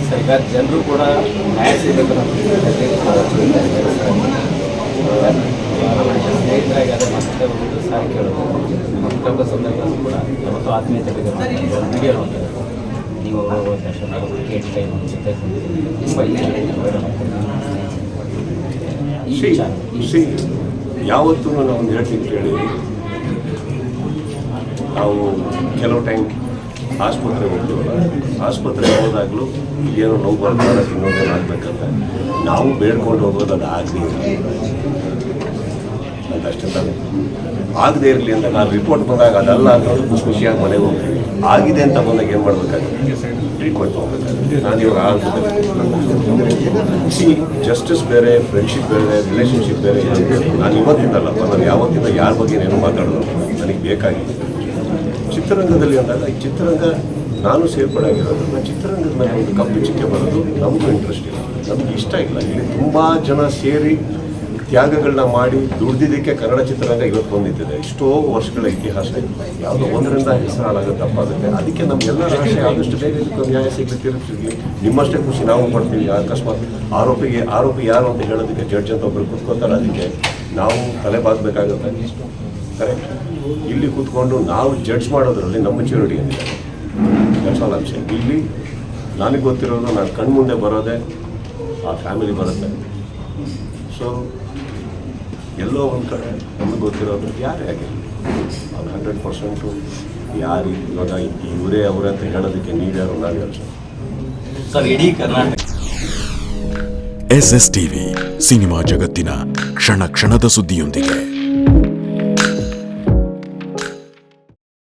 Sir ಈಗ ಜನರು ಕೂಡ ನ್ಯಾಯ ಸಿಗಬೇಕು ಸ್ನೇಹಿತರಾಗಿ ಅದೇ ಮತ್ತೆ ಒಂದು ಸಾರಿ ಕೇಳೋದು ಮಕ್ಕಳ ಸಂದರ್ಭದಲ್ಲೂ ಕೂಡ ಯಾವತ್ತೂ ಆತ್ಮೀಯತೆ ಬಗ್ಗೆ ವಿಡಿಯೋ ನೋಡ್ತಾರೆ ನೀವು ದರ್ಶನ ಕ್ರಿಕೆಟ್ ಟೈಮ್ ಜೊತೆ ಯಾವತ್ತೂ ನಾವು ಒಂದು ಹೇಳ್ತೀನಿ ಕೇಳಿ, ನಾವು ಕೆಲವು ಟೈಮ್ ಆಸ್ಪತ್ರೆಗೆ ಹೋಗ್ತೀವಲ್ಲ, ಆಸ್ಪತ್ರೆಗೆ ಹೋದಾಗಲೂ ಏನೋ ನೋವು ಬರ್ತಾರೆ ಇನ್ನೊಂದೇನು ಆಗಬೇಕಂತ ನಾವು ಬೇಡ್ಕೊಂಡು ಹೋಗೋದು ಅದು ಆಗಲಿ ಅಂತ ಅಷ್ಟೇ ತಾನೆ. ಆಗದೇ ಇರಲಿ ಅಂತ ನಾನು ರಿಪೋರ್ಟ್ ಬಂದಾಗ ಅದಲ್ಲ ಅನ್ನೋದು ಖುಷಿಯಾಗಿ ಮನೆಗೆ ಹೋಗ್ತೀವಿ. ಆಗಿದೆ ಅಂತ ಬಂದಾಗ ಏನು ಮಾಡಬೇಕಾಗುತ್ತೆ? ಟ್ರೀಟ್ಮೆಂಟ್ ಹೋಗ್ಬೇಕಾಗುತ್ತೆ. ನಾನು ಇವಾಗ ಜಸ್ಟಿಸ್ ಬೇರೆ, ಫ್ರೆಂಡ್ಶಿಪ್ ಬೇರೆ, ರಿಲೇಷನ್ಶಿಪ್ ಬೇರೆ. ನಾನು ಇವತ್ತಿಂದಲ್ಲಪ್ಪ, ನಾನು ಯಾವತ್ತಿಂದ ಯಾರ ಬಗ್ಗೆ ಏನು ಮಾತಾಡೋದು ನನಗೆ ಬೇಕಾಗಿದೆ. ಚಿತ್ರರಂಗದಲ್ಲಿ ಅಂದಾಗ ಈ ಚಿತ್ರರಂಗ ನಾನು ಸೇರ್ಪಡಾಗಿರೋದ್ರಿಂದ ಚಿತ್ರರಂಗದ ಮೇಲೆ ಒಂದು ಕಪ್ಪು ಚಿಕ್ಕೆ ಬರೋದು ನಮಗೂ ಇಂಟ್ರೆಸ್ಟ್ ಇಲ್ಲ, ನಮ್ಗೆ ಇಷ್ಟ ಇಲ್ಲ. ಇಲ್ಲಿ ತುಂಬ ಜನ ಸೇರಿ ತ್ಯಾಗಗಳನ್ನ ಮಾಡಿ ದುಡ್ದಿದ್ದಕ್ಕೆ ಕನ್ನಡ ಚಿತ್ರರಂಗ ಇವತ್ತು ಬಂದಿದ್ದಿದೆ. ಎಷ್ಟೋ ವರ್ಷಗಳ ಇತಿಹಾಸ ಯಾವುದೋ ಒಂದರಿಂದ ಹೆಸರಾಗೋ ತಪ್ಪಾಗುತ್ತೆ. ಅದಕ್ಕೆ ನಮಗೆಲ್ಲರ ಆಸೆ ಆದಷ್ಟು ಬೇಗ ಇದಕ್ಕೆ ನ್ಯಾಯ ಸಿಗಲಿ, ತೀರ್ಪು ಸಿಗಲಿ. ನಿಮ್ಮಷ್ಟೇ ಖುಷಿ ನಾವು ಪಡ್ತೀವಿ. ಅಕಸ್ಮಾತ್ ಆರೋಪಿ ಯಾರು ಅಂತ ಹೇಳೋದಕ್ಕೆ ಜಡ್ಜ್ ಅಂತ ಒಬ್ಬರು ಕೂತ್ಕೋತಾರೆ, ಅದಕ್ಕೆ ನಾವು ತಲೆ ಬಾಗಬೇಕಾಗುತ್ತೆ. ಕರೆಕ್ಟ್. ಇಲ್ಲಿ ಕೂತ್ಕೊಂಡು ನಾವು ಜಡ್ಜ್ ಮಾಡೋದ್ರಲ್ಲಿ ನಮ್ಮ ಮೆಚ್ಯೂರಿಟಿ ಏನಿದೆ ದಟ್ಸ್ ಆಲ್ ಅಂಶ. ಇಲ್ಲಿ ನನಗೆ ಗೊತ್ತಿರೋದು ನಾನು ಕಣ್ಮುಂದೆ ಬರೋದೇ ಆ ಫ್ಯಾಮಿಲಿ ಬರುತ್ತೆ. ಸೊ ಎಲ್ಲೋ ಒಂದು ಕಡೆ ನಮಗೆ ಗೊತ್ತಿರೋದು ಯಾರೇ ಆಗಿರಲಿ ಅವ್ರು 100% ಯಾರು ಇವಾಗ ಇವರೇ ಅವರೇ ಅಂತ ಹೇಳೋದಕ್ಕೆ ನೀವ್ಯಾರು ನಾವ್ಯಾರು ಸರ್. ಇಡೀ ಕರ್ನಾಟಕ SSTV ಸಿನಿಮಾ ಜಗತ್ತಿನ ಕ್ಷಣ ಕ್ಷಣದ ಸುದ್ದಿಯೊಂದಿಗೆ.